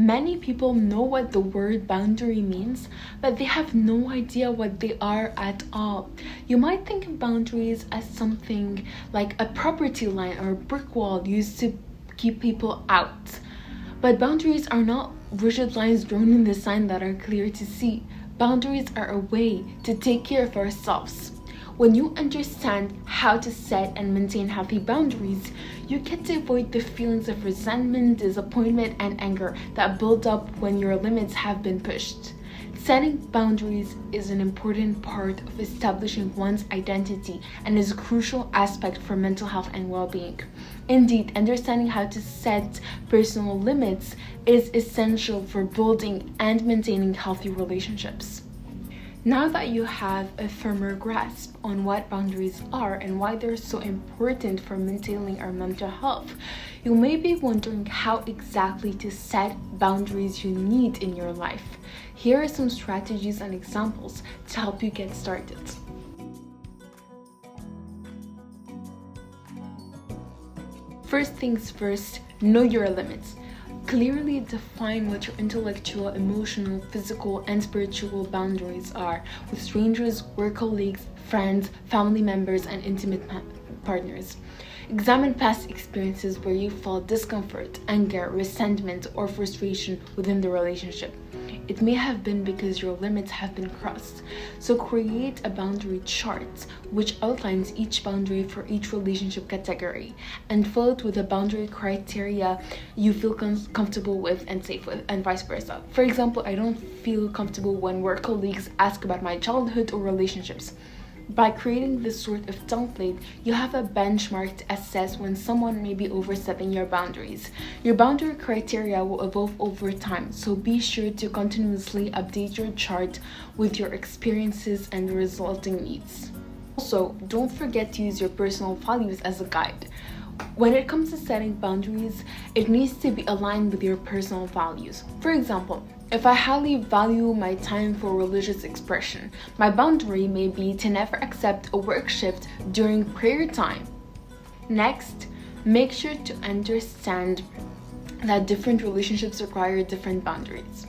Many people know what the word boundary means, but they have no idea what they are at all. You might think of boundaries as something like a property line or a brick wall used to keep people out. But boundaries are not rigid lines drawn in the sand that are clear to see. Boundaries are a way to take care of ourselves. When you understand how to set and maintain healthy boundaries, you get to avoid the feelings of resentment, disappointment, and anger that build up when your limits have been pushed. Setting boundaries is an important part of establishing one's identity and is a crucial aspect for mental health and well-being. Indeed, understanding how to set personal limits is essential for building and maintaining healthy relationships. Now that you have a firmer grasp on what boundaries are and why they're so important for maintaining our mental health, you may be wondering how exactly to set boundaries you need in your life. Here are some strategies and examples to help you get started. First things first, know your limits. Clearly define what your intellectual, emotional, physical, and spiritual boundaries are with strangers, work colleagues, friends, family members, and intimate partners. Examine past experiences where you felt discomfort, anger, resentment, or frustration within the relationship. It may have been because your limits have been crossed. So create a boundary chart which outlines each boundary for each relationship category and fill it with the boundary criteria you feel comfortable with and safe with, and vice versa. For example, I don't feel comfortable when work colleagues ask about my childhood or relationships. By creating this sort of template, you have a benchmark to assess when someone may be overstepping your boundaries. Your boundary criteria will evolve over time, so be sure to continuously update your chart with your experiences and resulting needs. Also, don't forget to use your personal values as a guide. When it comes to setting boundaries, it needs to be aligned with your personal values. For example, if I highly value my time for religious expression, my boundary may be to never accept a work shift during prayer time. Next, make sure to understand that different relationships require different boundaries.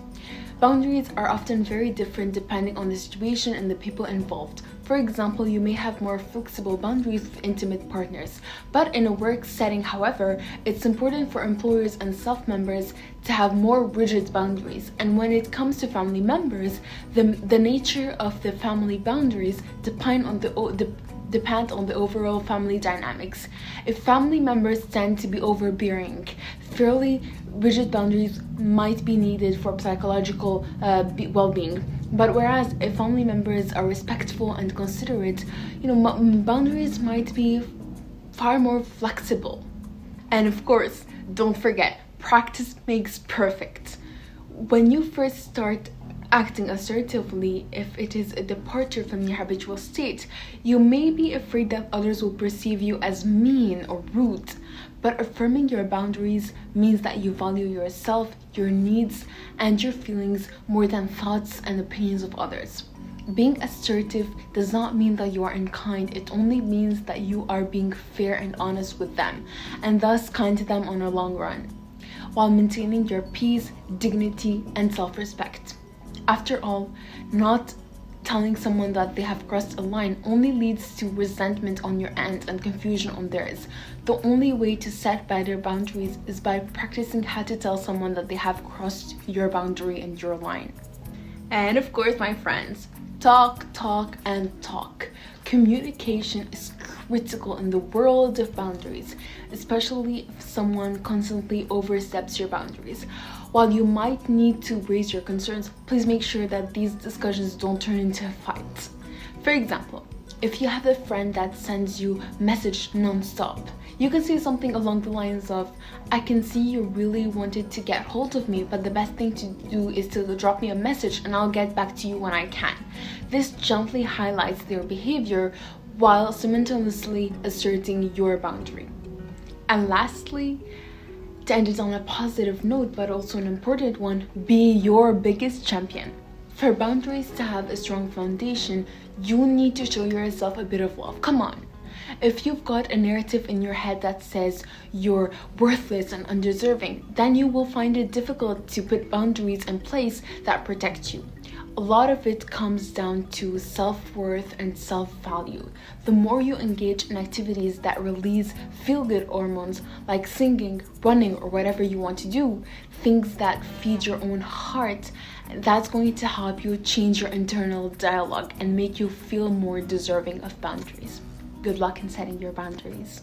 Boundaries are often very different depending on the situation and the people involved. For example, you may have more flexible boundaries with intimate partners, but in a work setting, however, it's important for employers and staff members to have more rigid boundaries. And when it comes to family members, the nature of the family boundaries depend on the overall family dynamics. If family members tend to be overbearing, fairly rigid boundaries might be needed for psychological well-being. But whereas if family members are respectful and considerate, boundaries might be far more flexible. And of course, don't forget, practice makes perfect. When you first start acting assertively, if it is a departure from your habitual state, you may be afraid that others will perceive you as mean or rude. But affirming your boundaries means that you value yourself, your needs, and your feelings more than thoughts and opinions of others. Being assertive does not mean that you are unkind. It only means that you are being fair and honest with them, and thus kind to them on a long run, while maintaining your peace, dignity, and self-respect. After all, not telling someone that they have crossed a line only leads to resentment on your end and confusion on theirs. The only way to set better boundaries is by practicing how to tell someone that they have crossed your boundary and your line. And of course, my friends, talk, and talk. Communication is critical in the world of boundaries, especially if someone constantly oversteps your boundaries. While you might need to raise your concerns, please make sure that these discussions don't turn into a fight. For example, if you have a friend that sends you message non-stop, you can say something along the lines of, I can see you really wanted to get hold of me, but the best thing to do is to drop me a message and I'll get back to you when I can. This gently highlights their behavior while simultaneously asserting your boundary. And lastly, to end it on a positive note, but also an important one, be your biggest champion. For boundaries to have a strong foundation, you need to show yourself a bit of love. Come on. If you've got a narrative in your head that says you're worthless and undeserving, then you will find it difficult to put boundaries in place that protect you. A lot of it comes down to self-worth and self-value. The more you engage in activities that release feel-good hormones like singing, running, or whatever you want to do, things that feed your own heart, that's going to help you change your internal dialogue and make you feel more deserving of boundaries. Good luck in setting your boundaries.